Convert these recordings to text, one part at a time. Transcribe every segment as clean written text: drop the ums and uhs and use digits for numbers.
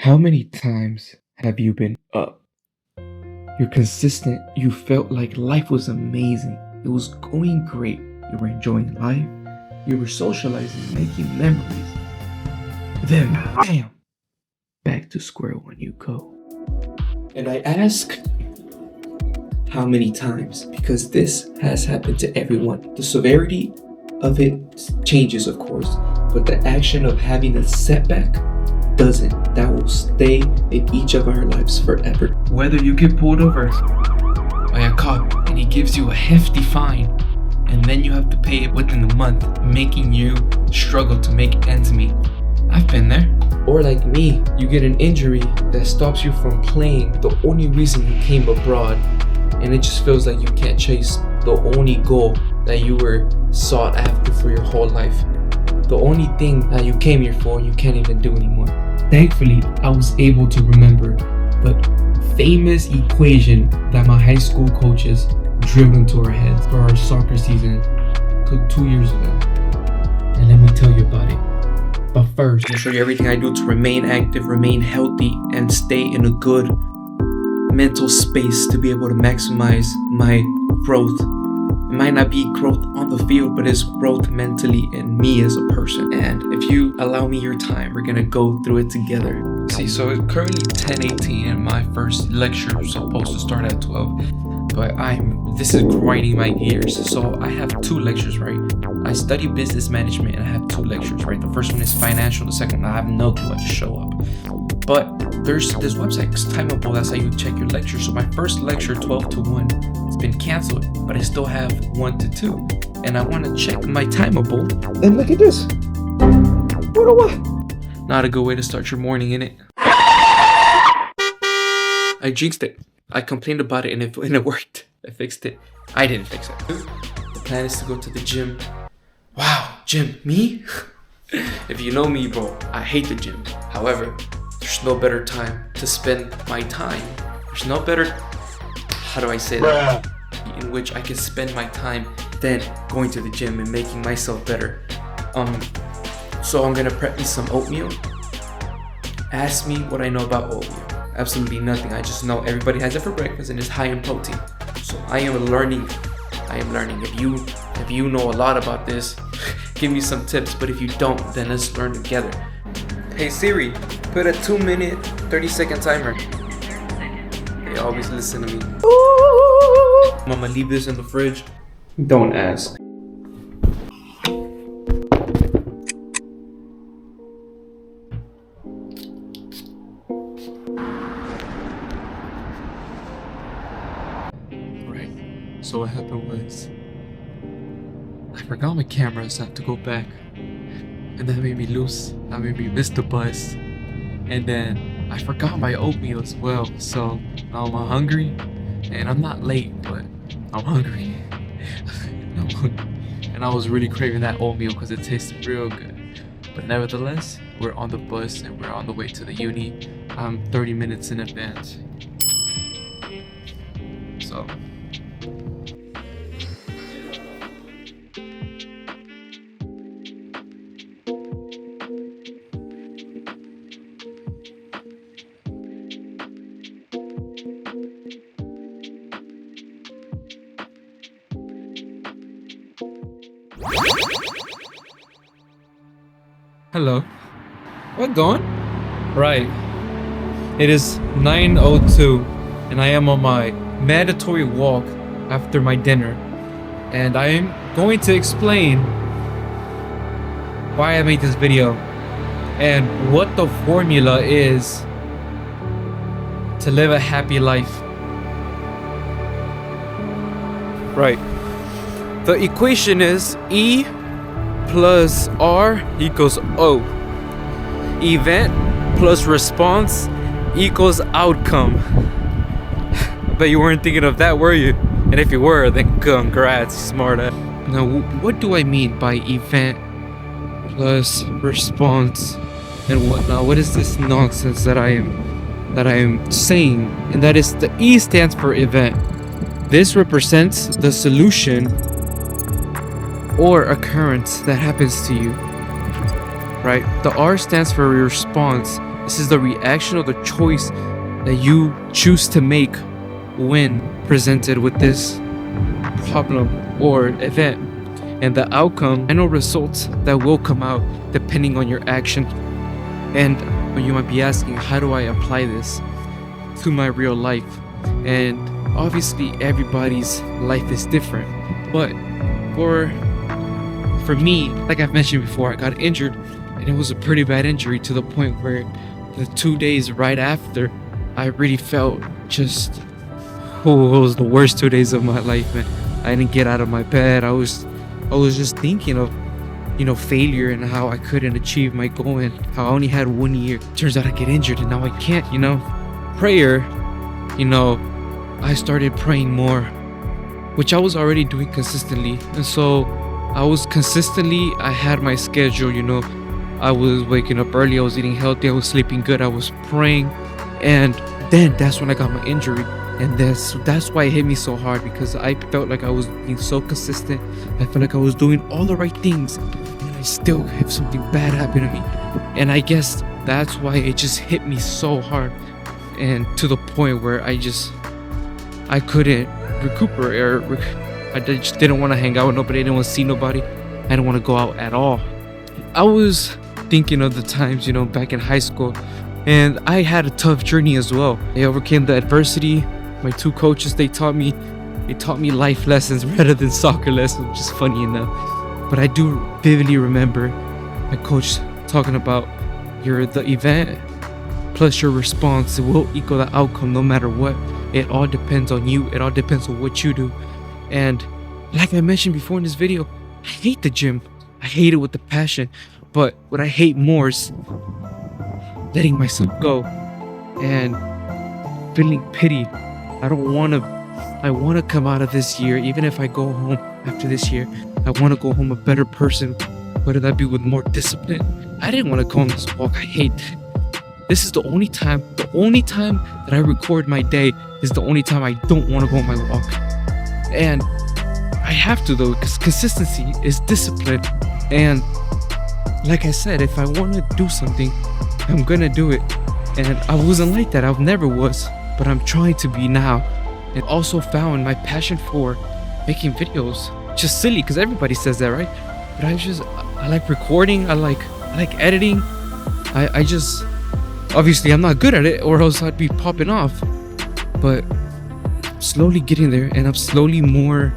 How many times have you been up? You're consistent. You felt like life was amazing. It was going great. You were enjoying life. You were socializing, making memories. Then, bam, back to square one you go. And I ask, how many times? Because this has happened to everyone. The severity of it changes, of course, but the action of having a setback doesn't. That will stay in each of our lives forever. Whether you get pulled over by a cop and he gives you a hefty fine, and then you have to pay it within the month, making you struggle to make ends meet. I've been there. Or like me, you get an injury that stops you from playing the only reason you came abroad, and it just feels like you can't chase the only goal that you were sought after for your whole life. The only thing that you came here for, you can't even do anymore. Thankfully, I was able to remember the famous equation that my high school coaches drilled into our heads for our soccer season 2 years ago. And let me tell you about it. But first, I'm gonna show you everything I do to remain active, remain healthy, and stay in a good mental space to be able to maximize my growth. It might not be growth on the field, but it's growth mentally in me as a person. And if you allow me your time, we're gonna go through it together. See, so it's currently 10:18 and my first lecture was supposed to start at 12. But this is grinding my gears. So I have 2 lectures, right? I study business management and I have 2 lectures, right? The first one is financial, the second one I have no clue, I just show up. But there's this website, it's timeable, that's how you check your lectures. So my first lecture, 12 to 1, it's been canceled, but I still have 1 to 2. And I want to check my timeable. And look at this. What? Not a good way to start your morning, innit? I jinxed it. I complained about it and it worked. I fixed it. I didn't fix it. The plan is to go to the gym. Wow, gym, me? If you know me, bro, I hate the gym. However, there's no better time to spend my time. There's no better, how do I say that? In which I can spend my time than going to the gym and making myself better. So I'm gonna prep me some oatmeal. Ask me what I know about oatmeal. Absolutely nothing. I just know everybody has it for breakfast and it's high in protein. So I am learning. If you know a lot about this, give me some tips. But if you don't, then let's learn together. Hey Siri, put a 2-minute, 30-second timer. They always listen to me. I'm gonna leave this in the fridge. Don't ask. So what happened was, I forgot my camera, so I had to go back. And that made me lose. That made me miss the bus. And then I forgot my oatmeal as well. So now I'm hungry. And I'm not late, but I'm hungry. And I was really craving that oatmeal because it tasted real good. But nevertheless, we're on the bus and we're on the way to the uni. I'm 30 minutes in advance. So hello. What going? Right. It is 9:02 and I am on my mandatory walk after my dinner. And I am going to explain why I made this video and what the formula is to live a happy life. Right. The equation is E plus R equals O. Event plus response equals outcome. I bet you weren't thinking of that, were you? And if you were, then congrats, smart ass. Now, what do I mean by event plus response and whatnot? What is this nonsense that I am saying? And that is the E stands for event. This represents the solution or occurrence that happens to you, right? The R stands for response, This is the reaction or the choice that you choose to make when presented with this problem or event, and the outcome and or results that will come out depending on your action. And you might be asking, how do I apply this to my real life? And obviously everybody's life is different, but for me, like I've mentioned before, I got injured, and it was a pretty bad injury to the point where the 2 days right after, I really felt just, it was the worst 2 days of my life, man. I didn't get out of my bed. I was just thinking of, failure and how I couldn't achieve my goal and how I only had 1 year. Turns out I get injured and now I can't, Prayer, I started praying more, which I was already doing consistently. And so I had my schedule, I was waking up early, I was eating healthy, I was sleeping good, I was praying. And then that's when I got my injury. And that's why it hit me so hard, because I felt like I was being so consistent. I felt like I was doing all the right things, and I still have something bad happen to me. And I guess that's why it just hit me so hard, and to the point where I couldn't recuperate, or I just didn't want to hang out with nobody. I didn't want to see nobody. I didn't want to go out at all. I was thinking of the times, back in high school, and I had a tough journey as well. I overcame the adversity. My 2 coaches, they taught me life lessons rather than soccer lessons, which is funny enough. But I do vividly remember my coach talking about the event plus your response will equal the outcome no matter what. It all depends on you. It all depends on what you do. And like I mentioned before in this video, I hate the gym. I hate it with a passion. But what I hate more is letting myself go and feeling pity. I want to come out of this year, even if I go home after this year, I want to go home a better person, whether that be with more discipline. I didn't want to go on this walk. I hate that. This is the only time that I record my day is the only time I don't want to go on my walk. And I have to though, because consistency is discipline. And like I said, if I want to do something, I'm going to do it. And I wasn't like that. I never was. But I'm trying to be now, and also found my passion for making videos. Just silly, because everybody says that, right? But I like recording. I like editing. I just, obviously I'm not good at it, or else I'd be popping off. But I'm slowly getting there, and I'm slowly more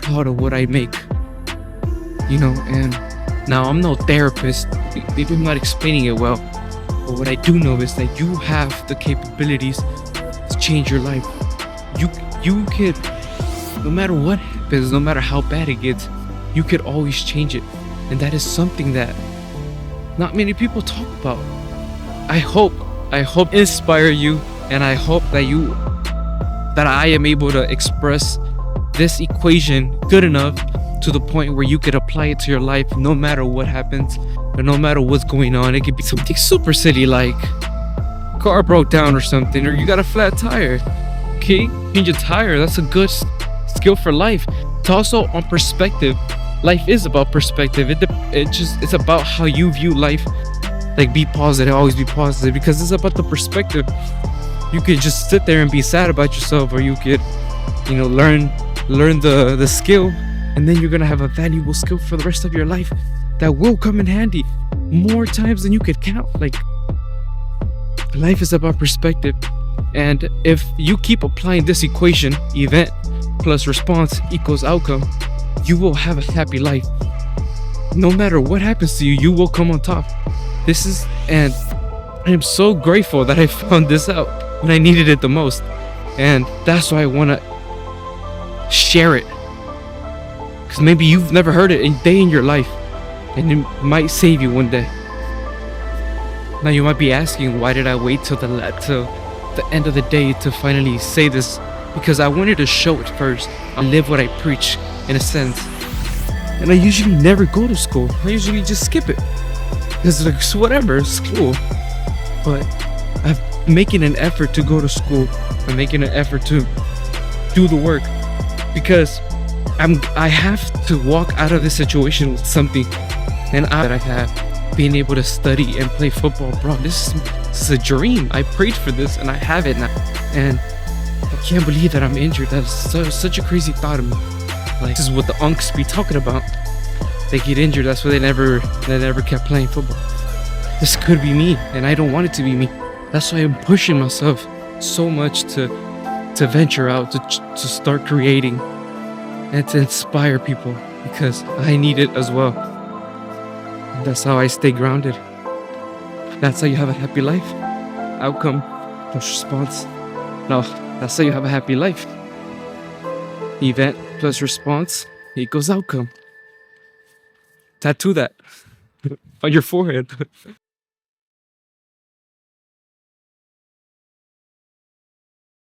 proud of what I make. And now I'm no therapist. Maybe I'm not explaining it well. But what I do know is that you have the capabilities to change your life. You could, no matter what happens, no matter how bad it gets, you could always change it. And that is something that not many people talk about. I hope inspire you, and I hope that I am able to express this equation good enough to the point where you could apply it to your life no matter what happens, or no matter what's going on. It could be something super silly like car broke down or something, or you got a flat tire. Okay, change your tire. That's a good skill for life. It's also on perspective. Life is about perspective. It's about how you view life. Like, be positive, always be positive, because it's about the perspective. You could just sit there and be sad about yourself, or you could, learn the skill, and then you're gonna have a valuable skill for the rest of your life that will come in handy more times than you could count. Like, life is about perspective. And if you keep applying this equation, event plus response equals outcome, you will have a happy life. No matter what happens to you, you will come on top. And I am so grateful that I found this out when I needed it the most. And that's why I want to share it. Because maybe you've never heard it a day in your life, and it might save you one day. Now you might be asking, why did I wait till the end of the day to finally say this? Because I wanted to show it first. I live what I preach, in a sense. And I usually never go to school. I usually just skip it. Because it's whatever, it's cool. But I'm making an effort to go to school. I'm making an effort to do the work. Because I have to walk out of this situation with something that I have. being able to study and play football, bro. This is a dream. I prayed for this and I have it now. And I can't believe that I'm injured. That's such a crazy thought of me. Like, this is what the unks be talking about. They get injured, that's why they never kept playing football. This could be me, and I don't want it to be me. That's why I'm pushing myself so much to venture out, to start creating, and to inspire people, because I need it as well. And that's how I stay grounded. That's how you have a happy life. Outcome plus response. No, that's how you have a happy life. Event plus response equals outcome. Tattoo that on your forehead.